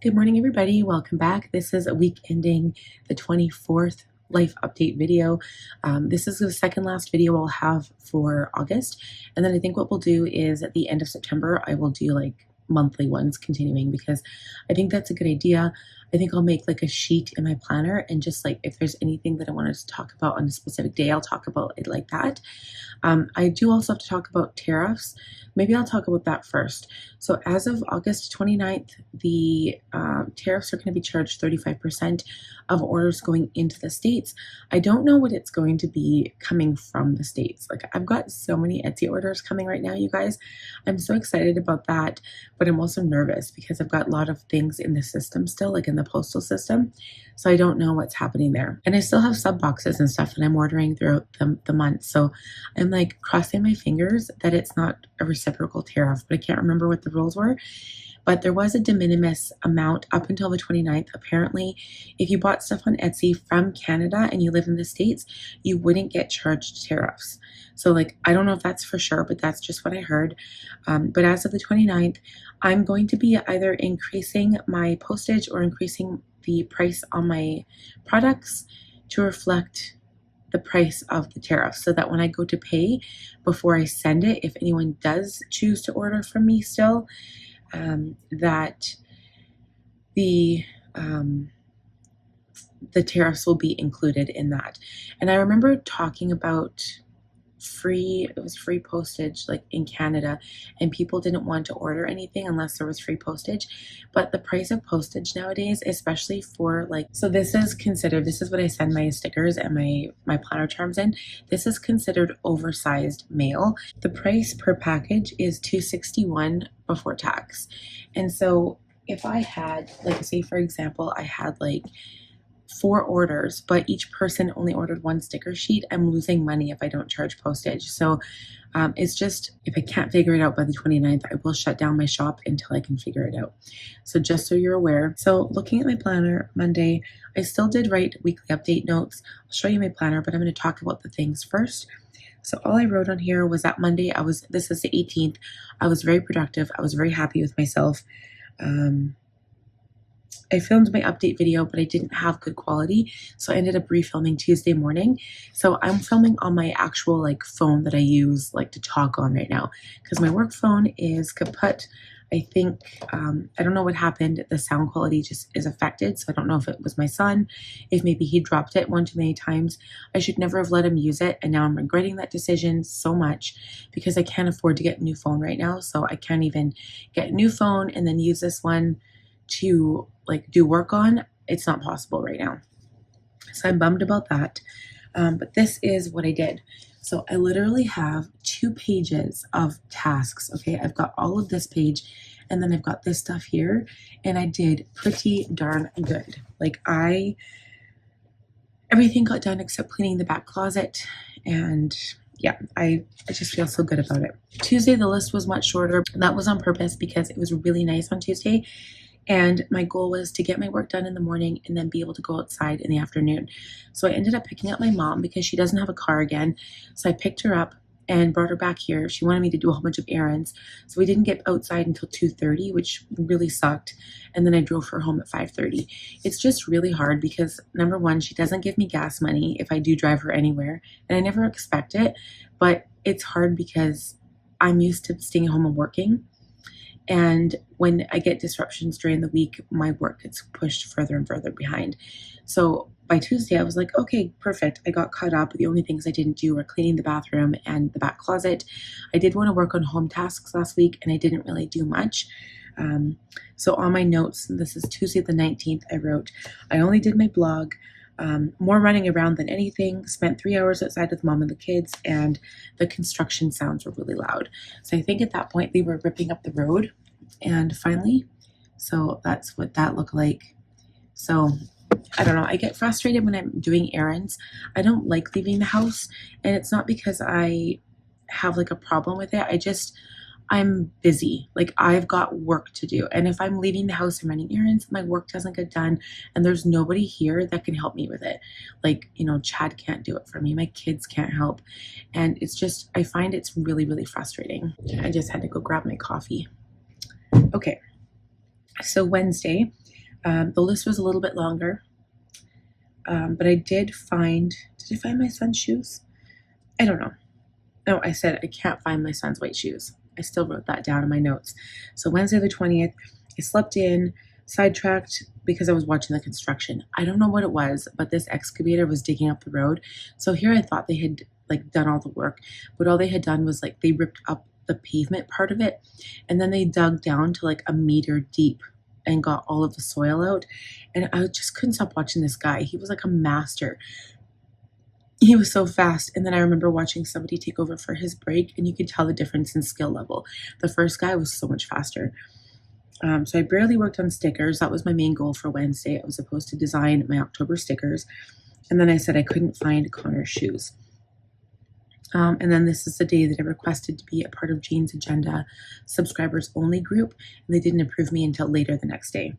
Good morning, everybody. Welcome back. This is a week ending the 24th life update video. This is the second last video I'll have for August. And then I think what we'll do is at the end of September, I will do like monthly ones continuing because I think that's a good idea. I think I'll make like a sheet in my planner and just like if there's anything that I wanted to talk about on a specific day, I'll talk about it like that. I do also have to talk about tariffs. Maybe I'll talk about that first. So as of August 29th, the tariffs are going to be charged 35% of orders going into the States. I don't know what it's going to be coming from the States. Like I've got so many Etsy orders coming right now, you guys. I'm so excited about that, but I'm also nervous because I've got a lot of things in the system still, like in the postal system. So I don't know what's happening there. And I still have sub boxes and stuff that I'm ordering throughout the month. So I'm like crossing my fingers that it's not a reciprocal tariff, but I can't remember what the rules were. But there was a de minimis amount up until the 29th. Apparently, if you bought stuff on Etsy from Canada and you live in the States, you wouldn't get charged tariffs. So like, I don't know if that's for sure, but that's just what I heard. But as of the 29th, I'm going to be either increasing my postage or increasing the price on my products to reflect the price of the tariff, so that when I go to pay before I send it, if anyone does choose to order from me still, that the tariffs will be included in that. And I remember talking about free postage like in Canada, and people didn't want to order anything unless there was free postage. But the price of postage nowadays, especially for like, so this is what I send my stickers and my planner charms in. This is considered oversized mail. The price per package is $261 before tax. And so if I had, like, say for example, I had like 4 orders, but each person only ordered 1 sticker sheet, I'm losing money if I don't charge postage. So it's just, if I can't figure it out by the 29th, I will shut down my shop until I can figure it out. So just so you're aware. So looking at my planner Monday, I still did write weekly update notes. I'll show you my planner, but I'm going to talk about the things first. So all I wrote on here was that Monday, this is the 18th, I was very productive. I was very happy with myself. I filmed my update video, but I didn't have good quality, so I ended up refilming Tuesday morning. So I'm filming on my actual like phone that I use like to talk on right now, because my work phone is kaput. I think, I don't know what happened. The sound quality just is affected. So I don't know if it was my son, if maybe he dropped it one too many times. I should never have let him use it. And now I'm regretting that decision so much because I can't afford to get a new phone right now. So I can't even get a new phone and then use this one to like do work on. It's not possible right now. So I'm bummed about that. But this is what I did. So I literally have 2 pages of tasks. Okay, I've got all of this page and then I've got this stuff here, and I did pretty darn good. Like everything got done except cleaning the back closet, and yeah, I just feel so good about it. Tuesday, the list was much shorter. That was on purpose because it was really nice on Tuesday. And my goal was to get my work done in the morning and then be able to go outside in the afternoon. So I ended up picking up my mom because she doesn't have a car again. So I picked her up and brought her back here. She wanted me to do a whole bunch of errands. So we didn't get outside until 2:30, which really sucked. And then I drove her home at 5:30. It's just really hard because, number one, she doesn't give me gas money if I do drive her anywhere. And I never expect it, but it's hard because I'm used to staying home and working. And when I get disruptions during the week, my work gets pushed further and further behind. So by Tuesday, I was like, okay, perfect. I got caught up. The only things I didn't do were cleaning the bathroom and the back closet. I did want to work on home tasks last week, and I didn't really do much. So on my notes, this is Tuesday the 19th, I wrote, I only did my blog, more running around than anything, spent 3 hours outside with mom and the kids, and the construction sounds were really loud. So I think at that point they were ripping up the road. And finally, so that's what that looked like. So I don't know, I get frustrated when I'm doing errands. I don't like leaving the house, and it's not because I have like a problem with it. I'm busy. Like I've got work to do. And if I'm leaving the house and running errands, my work doesn't get done, and there's nobody here that can help me with it. Like, Chad can't do it for me. My kids can't help. And it's just, I find it's really, really frustrating. I just had to go grab my coffee. Okay. So Wednesday, The list was a little bit longer, but I did find my son's shoes? I don't know. No, I said I can't find my son's white shoes. I still wrote that down in my notes. So Wednesday the 20th, I slept in, sidetracked because I was watching the construction. I don't know what it was, but this excavator was digging up the road. So here I thought they had like done all the work, but all they had done was like they ripped up the pavement part of it, and then they dug down to like a meter deep and got all of the soil out. And I just couldn't stop watching this guy. He was like a master. He was so fast. And then I remember watching somebody take over for his break, and you could tell the difference in skill level. The first guy was so much faster. So I barely worked on stickers. That was my main goal for Wednesday. I was supposed to design my October stickers. And then I said I couldn't find Connor's shoes. And then this is the day that I requested to be a part of Jane's Agenda subscribers only group, and they didn't approve me until later the next day.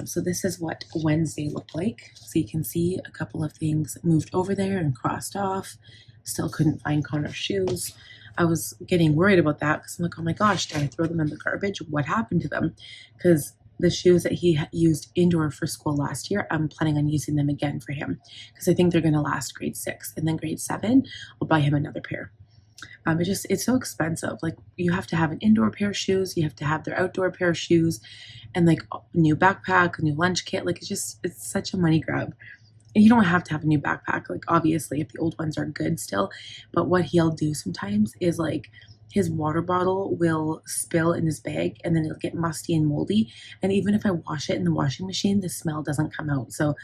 So this is what Wednesday looked like. So you can see a couple of things moved over there and crossed off. Still couldn't find Connor's shoes. I was getting worried about that because I'm like, oh my gosh, did I throw them in the garbage? What happened to them? Because the shoes that he used indoor for school last year, I'm planning on using them again for him because I think they're going to last grade 6. And then grade 7, I'll buy him another pair. It's so expensive. Like, you have to have an indoor pair of shoes, you have to have their outdoor pair of shoes, and like a new backpack, a new lunch kit. Like, it's such a money grab. And you don't have to have a new backpack. Like, obviously, if the old ones are good still, but what he'll do sometimes is like his water bottle will spill in his bag, and then it'll get musty and moldy. And even if I wash it in the washing machine, the smell doesn't come out. So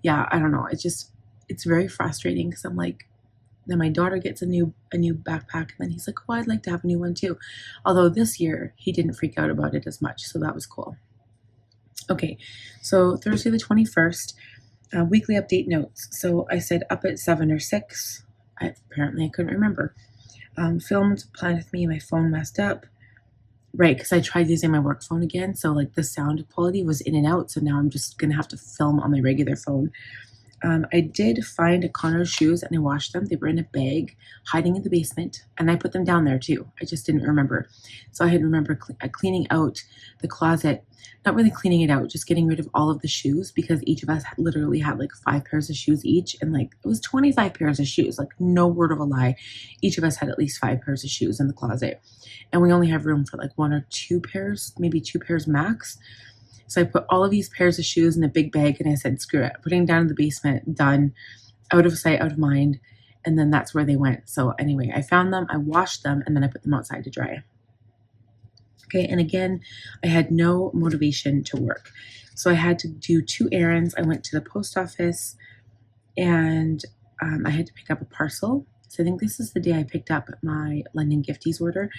yeah, I don't know. It's very frustrating because I'm like, then my daughter gets a new backpack, and then he's like, oh, I'd like to have a new one too. Although this year he didn't freak out about it as much, so that was cool. Okay, so Thursday the 21st, weekly update notes. So I said up at 7 or 6. Apparently I couldn't remember. Filmed, planned with me, my phone messed up. Right, because I tried using my work phone again, so like the sound quality was in and out, so now I'm just gonna have to film on my regular phone. I did find Connor's shoes, and I washed them. They were in a bag hiding in the basement, and I put them down there too. I just didn't remember. So I had remember cleaning out the closet, not really cleaning it out, just getting rid of all of the shoes, because each of us literally had like 5 pairs of shoes each, and like it was 25 pairs of shoes, like no word of a lie. Each of us had at least 5 pairs of shoes in the closet, and we only have room for like 1 or 2 pairs, maybe 2 pairs max. So I put all of these pairs of shoes in a big bag, and I said, screw it, putting them down in the basement, done, out of sight, out of mind. And then that's where they went. So anyway, I found them, I washed them, and then I put them outside to dry. Okay, and again, I had no motivation to work. So I had to do 2 errands. I went to the post office, and I had to pick up a parcel. So I think this is the day I picked up my London Gifties order,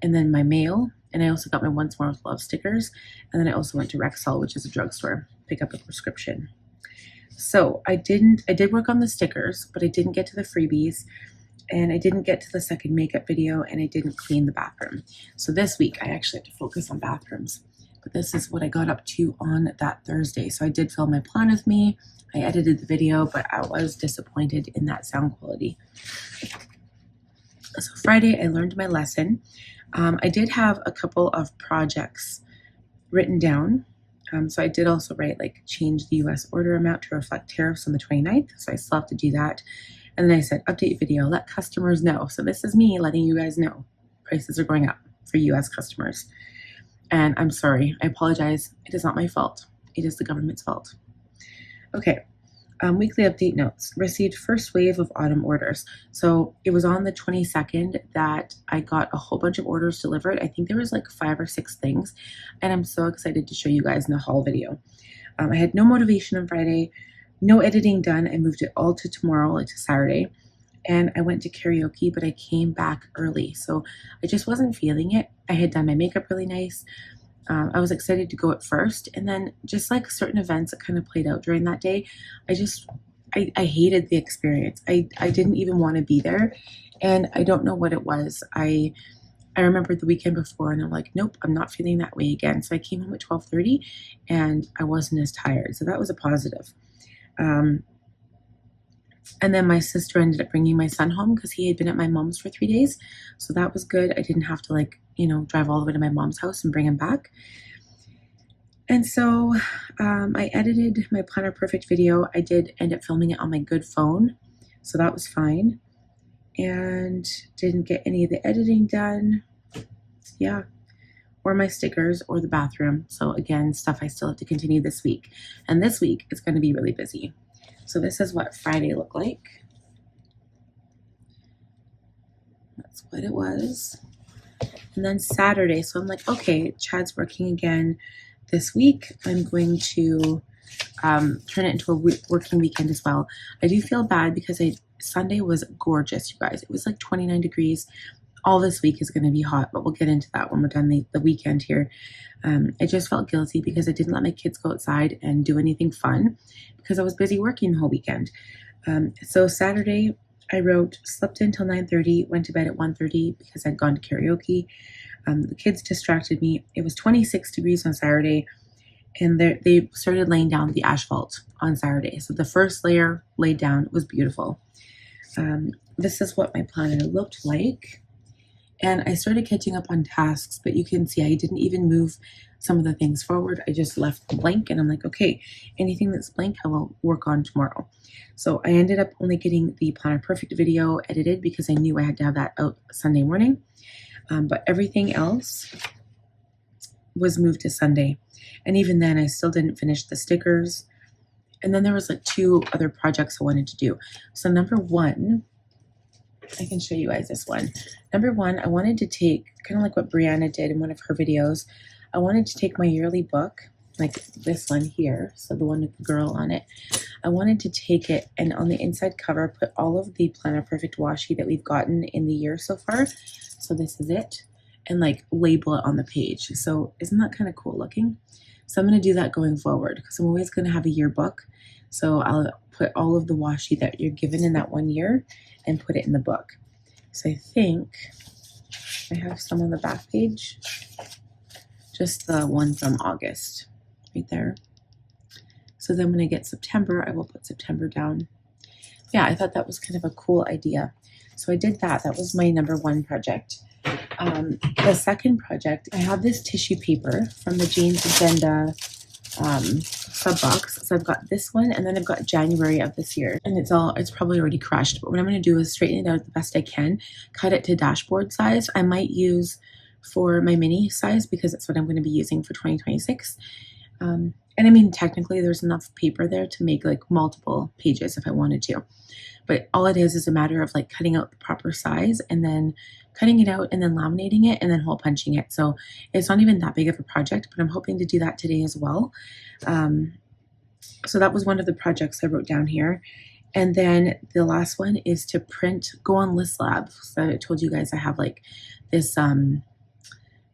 and then my mail. And I also got my Once More with Love stickers. And then I also went to Rexall, which is a drugstore, pick up a prescription. So I did work on the stickers, but I didn't get to the freebies, and I didn't get to the second makeup video, and I didn't clean the bathroom. So this week I actually have to focus on bathrooms. But this is what I got up to on that Thursday. So I did film my plan with me. I edited the video, but I was disappointed in that sound quality. So Friday I learned my lesson. I did have a couple of projects written down. So I did also write like change the US order amount to reflect tariffs on the 29th. So I still have to do that. And then I said update video, let customers know. So this is me letting you guys know prices are going up for US customers. And I'm sorry, I apologize. It is not my fault. It is the government's fault. Okay. Weekly update notes. Received first wave of autumn orders. So it was on the 22nd that I got a whole bunch of orders delivered. I think there was like 5 or 6 things, and I'm so excited to show you guys in the haul video. I had no motivation on Friday, no editing done. I moved it all to tomorrow, like to Saturday, and I went to karaoke, but I came back early, so I just wasn't feeling it. I had done my makeup really nice. I was excited to go at first, and then just like certain events that kind of played out during that day, I hated the experience. I didn't even want to be there, and I don't know what it was. I remember the weekend before, and I'm like, nope, I'm not feeling that way again. So I came home at 12:30, and I wasn't as tired, so that was a positive. And then my sister ended up bringing my son home because he had been at my mom's for 3 days. So that was good. I didn't have to drive all the way to my mom's house and bring him back. And so I edited my Planner Perfect video. I did end up filming it on my good phone, so that was fine. And didn't get any of the editing done. Yeah. Or my stickers or the bathroom. So again, stuff I still have to continue this week. And this week it's going to be really busy. So this is what Friday looked like. That's what it was. And then Saturday, so I'm like, okay, Chad's working again this week. I'm going to turn it into a working weekend as well. I do feel bad because Sunday was gorgeous, you guys. It was like 29 degrees. All this week is going to be hot, but we'll get into that when we're done the weekend here. I just felt guilty because I didn't let my kids go outside and do anything fun because I was busy working the whole weekend. So Saturday, I slept until 9:30, went to bed at 1:30 because I'd gone to karaoke. The kids distracted me. It was 26 degrees on Saturday, and they started laying down the asphalt on Saturday. So the first layer laid down. It was beautiful. This is what my planner looked like. And I started catching up on tasks, but you can see I didn't even move some of the things forward. I just left blank, and I'm like, okay, anything that's blank, I will work on tomorrow. So I ended up only getting the Planner Perfect video edited because I knew I had to have that out Sunday morning. But everything else was moved to Sunday. And even then, I still didn't finish the stickers. And then there was like 2 other projects I wanted to do. So number one, I can show you guys this one. Number one, I wanted to take, kind of like what Brianna did in one of her videos, I wanted to take my yearly book, like this one here, so the one with the girl on it. I wanted to take it and on the inside cover, put all of the Planner Perfect washi that we've gotten in the year so far. So this is it. And like label it on the page. So isn't that kind of cool looking? So I'm going to do that going forward because I'm always going to have a yearbook. So I'll put all of the washi that you're given in that one year and put it in the book. So I think I have some on the back page. Just the one from August right there. So then when I get September, I will put September down. Yeah, I thought that was kind of a cool idea. So I did that. That was my number one project. The second project, I have this tissue paper from the Jane's Agenda sub box. So I've got this one, and then I've got January of this year, and it's probably already crushed. But what I'm going to do is straighten it out the best I can, cut it to dashboard size. I might use for my mini size because that's what I'm going to be using for 2026. And I mean, technically there's enough paper there to make like multiple pages if I wanted to. But all it is a matter of like cutting out the proper size and then cutting it out and then laminating it and then hole punching it. So it's not even that big of a project, but I'm hoping to do that today as well. So that was one of the projects I wrote down here. And then the last one is to go on List Lab. So I told you guys I have like this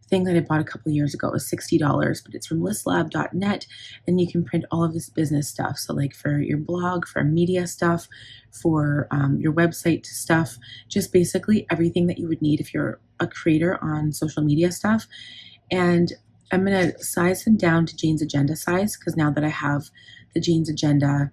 thing that I bought a couple of years ago. It was $60, but it's from listlab.net, and you can print all of this business stuff. So like for your blog, for media stuff, for your website stuff, just basically everything that you would need if you're a creator on social media stuff. And I'm going to size them down to Jane's Agenda size because now that I have the Jane's Agenda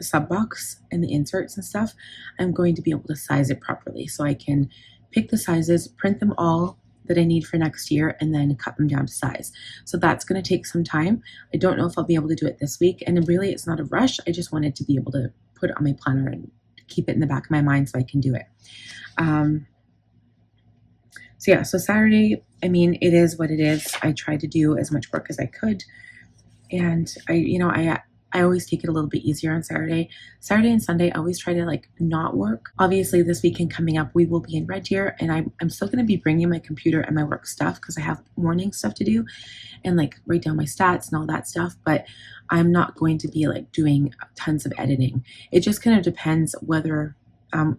sub box and the inserts and stuff, I'm going to be able to size it properly. So I can pick the sizes, print them all that I need for next year, and then cut them down to size. So that's going to take some time. I don't know if I'll be able to do it this week. And really, it's not a rush. I just wanted to be able to put it on my planner and keep it in the back of my mind so I can do it. So yeah, so Saturday, I mean, it is what it is. I tried to do as much work as I could. And I always take it a little bit easier on Saturday. Saturday and Sunday, I always try to like not work. Obviously, this weekend coming up, we will be in Red Deer, and I'm still going to be bringing my computer and my work stuff because I have morning stuff to do and like write down my stats and all that stuff. But I'm not going to be like doing tons of editing. It just kind of depends whether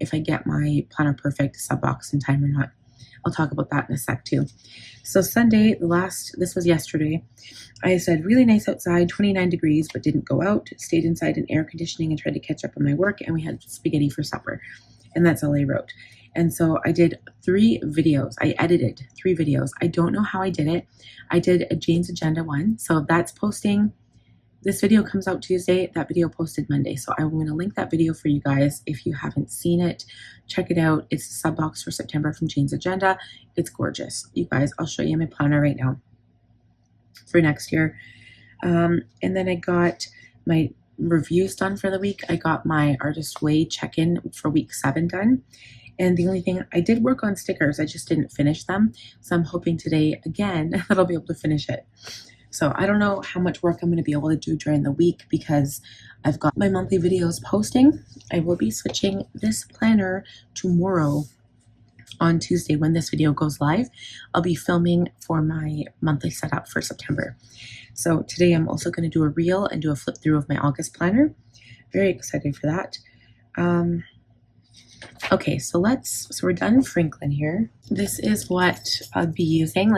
if I get my Planner Perfect sub box in time or not. I'll talk about that in a sec too. So Sunday, this was yesterday, I said really nice outside, 29 degrees, but didn't go out, stayed inside in air conditioning and tried to catch up on my work, and we had spaghetti for supper. And that's all I wrote. And so I did 3 videos. I edited 3 videos. I don't know how I did it. I did a Jane's Agenda one. So that's posting. This video comes out Tuesday. That video posted Monday. So I'm going to link that video for you guys. If you haven't seen it, check it out. It's a sub box for September from Jane's Agenda. It's gorgeous. You guys, I'll show you my planner right now. for next year. And then I got my reviews done for the week. I got my Artist Way check-in for week 7 done. And the only thing, I did work on stickers, I just didn't finish them. So I'm hoping today, again, that I'll be able to finish it. So I don't know how much work I'm going to be able to do during the week because I've got my monthly videos posting. I will be switching this planner tomorrow on Tuesday when this video goes live. I'll be filming for my monthly setup for September. So today I'm also going to do a reel and do a flip through of my August planner. Very excited for that. Okay, so we're done Franklin here. This is what I'll be using.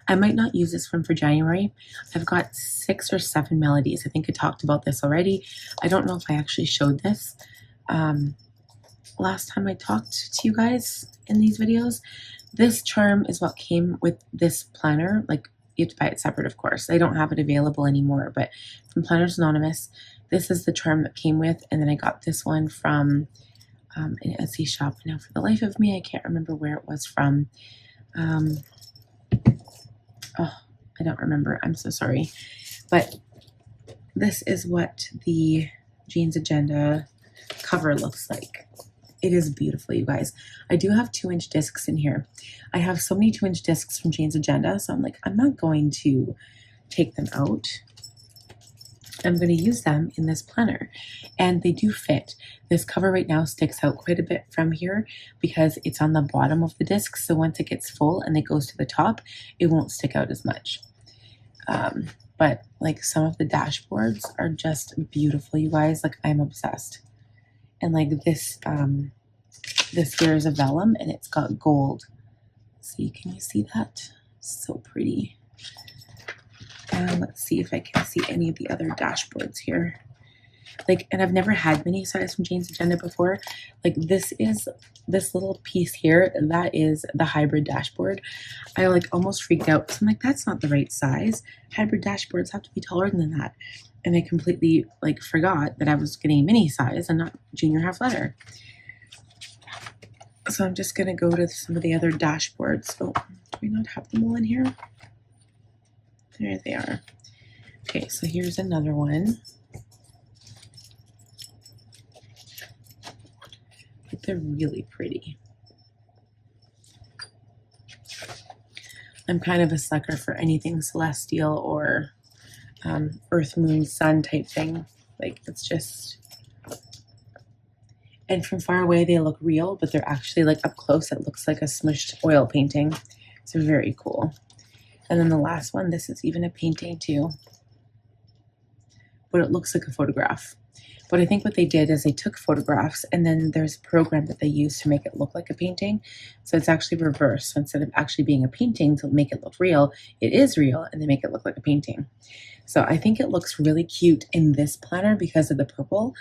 I might not use this one for January. I've got 6 or 7 melodies. I think I talked about this already. I don't know if I actually showed this last time I talked to you guys in these videos. This charm is what came with this planner. You have to buy it separate, of course. I don't have it available anymore, but from Planners Anonymous, this is the charm that came with, and then I got this one from an Etsy shop. Now, for the life of me, I can't remember where it was from. I don't remember. I'm so sorry. But this is what the Jeans Agenda cover looks like. It is beautiful, you guys. I do have 2-inch discs in here. I have so many 2-inch discs from Jeans Agenda, so I'm not going to take them out. I'm going to use them in this planner, and they do fit. This cover right now sticks out quite a bit from here because it's on the bottom of the disc, so once it gets full and it goes to the top, it won't stick out as much. But some of the dashboards are just beautiful, you guys. I'm obsessed. And this this here is a vellum, and it's got gold. See, can you see that? So pretty. And let's see if I can see any of the other dashboards here. And I've never had mini size from Jeans Agenda before. This is this little piece here. That is the hybrid dashboard. I almost freaked out. So I'm that's not the right size. Hybrid dashboards have to be taller than that. And I completely forgot that I was getting mini size and not junior half letter. So I'm just gonna go to some of the other dashboards. Oh, do we not have them all in here? There they are. Okay, so here's another one. They're really pretty. I'm kind of a sucker for anything celestial or earth, moon, sun type thing. It's just, and from far away they look real, but they're actually up close it looks like a smushed oil painting. It's very cool. And then the last one, this is even a painting too, but it looks like a photograph. But I think what they did is they took photographs, and then there's a program that they use to make it look like a painting. So it's actually reversed. So instead of actually being a painting to make it look real, it is real, and they make it look like a painting. So I think it looks really cute in this planner because of the purple,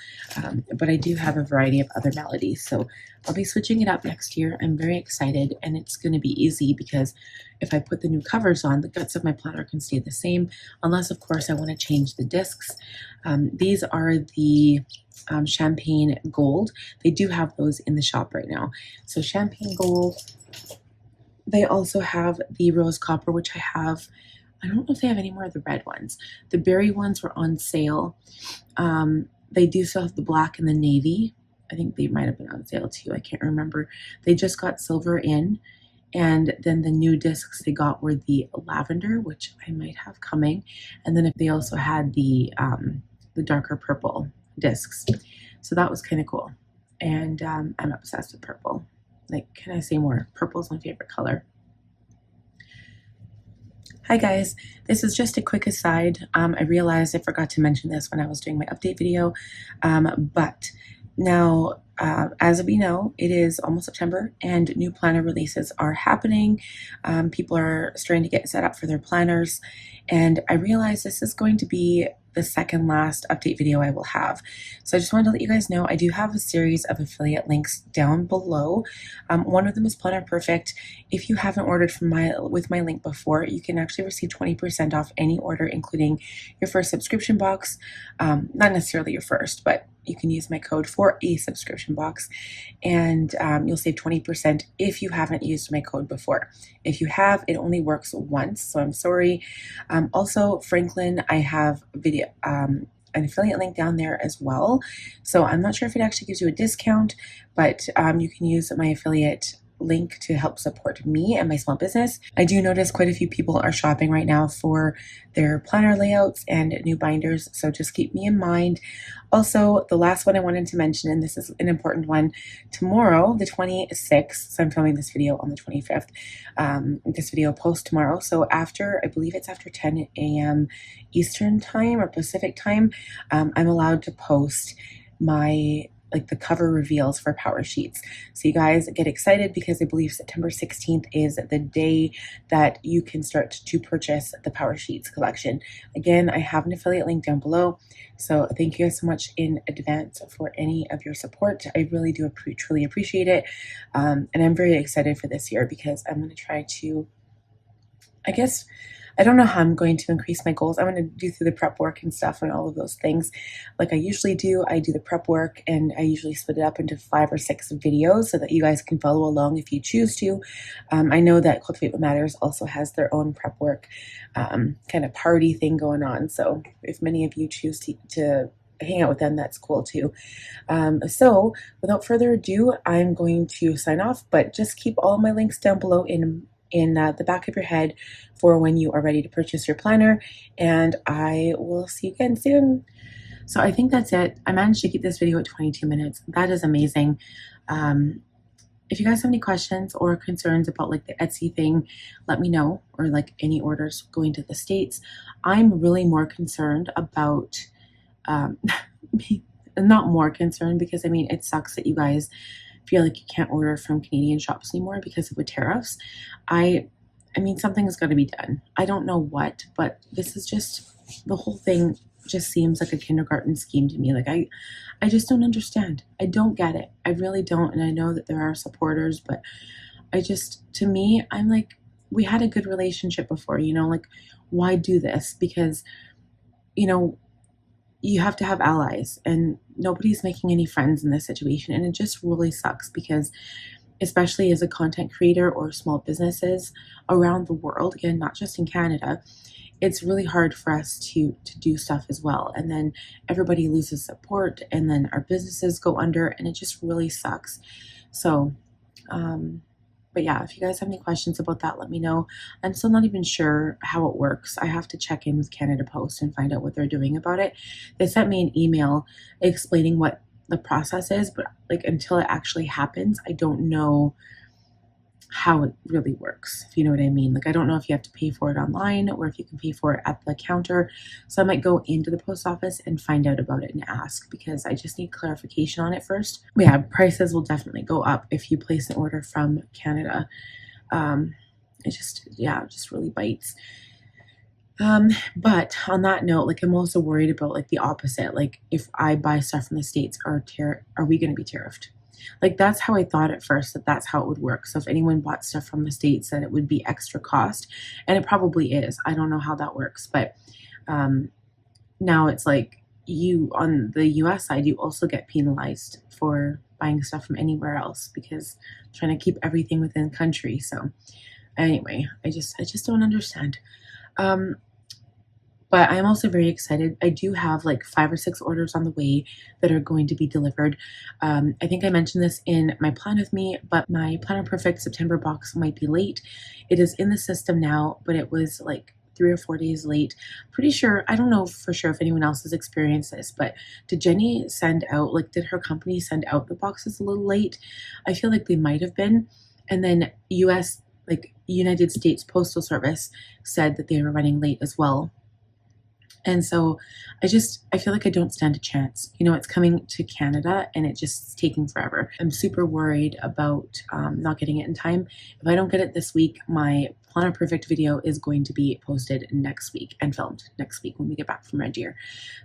but I do have a variety of other melodies. So I'll be switching it up next year. I'm very excited, and it's going to be easy because if I put the new covers on, the guts of my planner can stay the same, unless, of course, I want to change the discs. These are the Champagne Gold. They do have those in the shop right now. So Champagne Gold. They also have the Rose Copper, which I have. I don't know if they have any more of the red ones. The berry ones were on sale. They do still have the black and the navy. I think they might have been on sale too. I can't remember. They just got silver in. And then the new discs they got were the lavender, which I might have coming. And then if they also had the darker purple discs. So that was kind of cool. And I'm obsessed with purple. Can I say more? Purple is my favorite color. Hi guys, this is just a quick aside. I realized I forgot to mention this when I was doing my update video, but now as we know, it is almost September and new planner releases are happening. People are starting to get set up for their planners, and I realized this is going to be the second last update video I will have. So I just wanted to let you guys know I do have a series of affiliate links down below. One of them is Planner Perfect. If you haven't ordered from with my link before, you can actually receive 20% off any order, including your first subscription box. Not necessarily your first, but you can use my code for a subscription box, and you'll save 20% if you haven't used my code before. If you have, it only works once, so I'm sorry. Also, Franklin, I have video an affiliate link down there as well, so I'm not sure if it actually gives you a discount, but you can use my affiliate link to help support me and my small business. I do notice quite a few people are shopping right now for their planner layouts and new binders, so just keep me in mind. Also, the last one I wanted to mention, and this is an important one, tomorrow, the 26th, so I'm filming this video on the 25th, this video post tomorrow, so after, I believe it's after 10 a.m. Eastern time or Pacific time, I'm allowed to post my the cover reveals for Power Sheets. So you guys get excited because I believe September 16th is the day that you can start to purchase the Power Sheets collection. Again, I have an affiliate link down below. So thank you guys so much in advance for any of your support. I really do truly appreciate it. And I'm very excited for this year because I'm going to try to, I don't know how I'm going to increase my goals. I'm going to do through the prep work and stuff and all of those things like I usually do. I do the prep work and I usually split it up into 5 or 6 videos so that you guys can follow along if you choose to. I know that Cultivate What Matters also has their own prep work kind of party thing going on. So if many of you choose to hang out with them, that's cool too. So without further ado, I'm going to sign off, but just keep all my links down below in the back of your head for when you are ready to purchase your planner, and I will see you again soon. So I think that's it. I managed to keep this video at 22 minutes. That is amazing. If you guys have any questions or concerns about like the Etsy thing, let me know, or like any orders going to the States. I'm really more concerned about not more concerned because I mean it sucks that you guys feel like you can't order from Canadian shops anymore because of the tariffs. I mean, something's got to be done. I don't know what, but this is just, the whole thing just seems like a kindergarten scheme to me. Like I just don't understand. I don't get it. I really don't. And I know that there are supporters, but to me, I'm like, we had a good relationship before, you know, like why do this? Because, you know, you have to have allies and nobody's making any friends in this situation. And it just really sucks because especially as a content creator or small businesses around the world, again, not just in Canada, it's really hard for us to do stuff as well. And then everybody loses support and then our businesses go under and it just really sucks. So, but yeah, if you guys have any questions about that, let me know. I'm still not even sure how it works. I have to check in with Canada Post and find out what they're doing about it. They sent me an email explaining what the process is, but like until it actually happens, I don't know how it really works, if you know what I mean. Like I don't know if you have to pay for it online or if you can pay for it at the counter. So I might go into the post office and find out about it and ask because I just need clarification on it first. But yeah, prices will definitely go up if you place an order from Canada. It just really bites. But on that note, like I'm also worried about like the opposite. Like if I buy stuff from the States, are we going to be tariffed? Like that's how I thought at first, that's how it would work. So if anyone bought stuff from the States, then it would be extra cost, and it probably is. I don't know how that works, but now it's like you on the US side, you also get penalized for buying stuff from anywhere else because I'm trying to keep everything within country. So anyway, I just don't understand. But I'm also very excited. I do have like 5 or 6 orders on the way that are going to be delivered. I think I mentioned this in my Plan With Me, but my Planner Perfect September box might be late. It is in the system now, but it was like 3 or 4 days late. Pretty sure, I don't know for sure if anyone else has experienced this, but did Jenny send out, like did her company send out the boxes a little late? I feel like they might have been. And then United States Postal Service said that they were running late as well. And so I feel like I don't stand a chance. You know, it's coming to Canada and it's just taking forever. I'm super worried about not getting it in time. If I don't get it this week, my Planner Perfect video is going to be posted next week and filmed next week when we get back from Red Deer.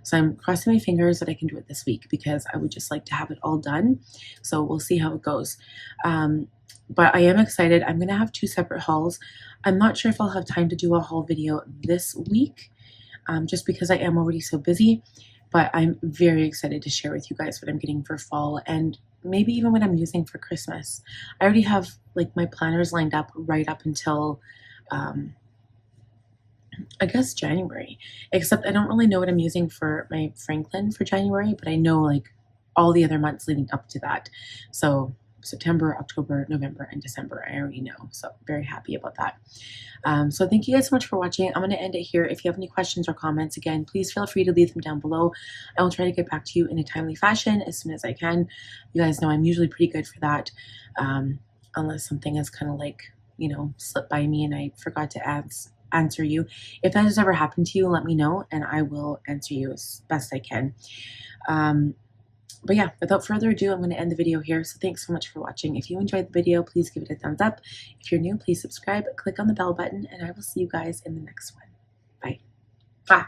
So I'm crossing my fingers that I can do it this week because I would just like to have it all done. So we'll see how it goes. But I am excited. I'm going to have 2 separate hauls. I'm not sure if I'll have time to do a haul video this week. Just because I am already so busy. but I'm very excited to share with you guys what I'm getting for fall and maybe even what I'm using for Christmas. I already have like my planners lined up right up until I guess January, except I don't really know what I'm using for my Franklin for January, but I know like all the other months leading up to that. So September, October, November, and December, I already know. So very happy about that. So thank you guys so much for watching. I'm going to end it here. If you have any questions or comments, again, please feel free to leave them down below. I will try to get back to you in a timely fashion as soon as I can. You guys know I'm usually pretty good for that, unless something has kind of like, you know, slipped by me and I forgot to answer you. If that has ever happened to you, let me know and I will answer you as best I can. But yeah, without further ado, I'm going to end the video here. So thanks so much for watching. If you enjoyed the video, please give it a thumbs up. If you're new, please subscribe, click on the bell button, and I will see you guys in the next one. Bye. Bye.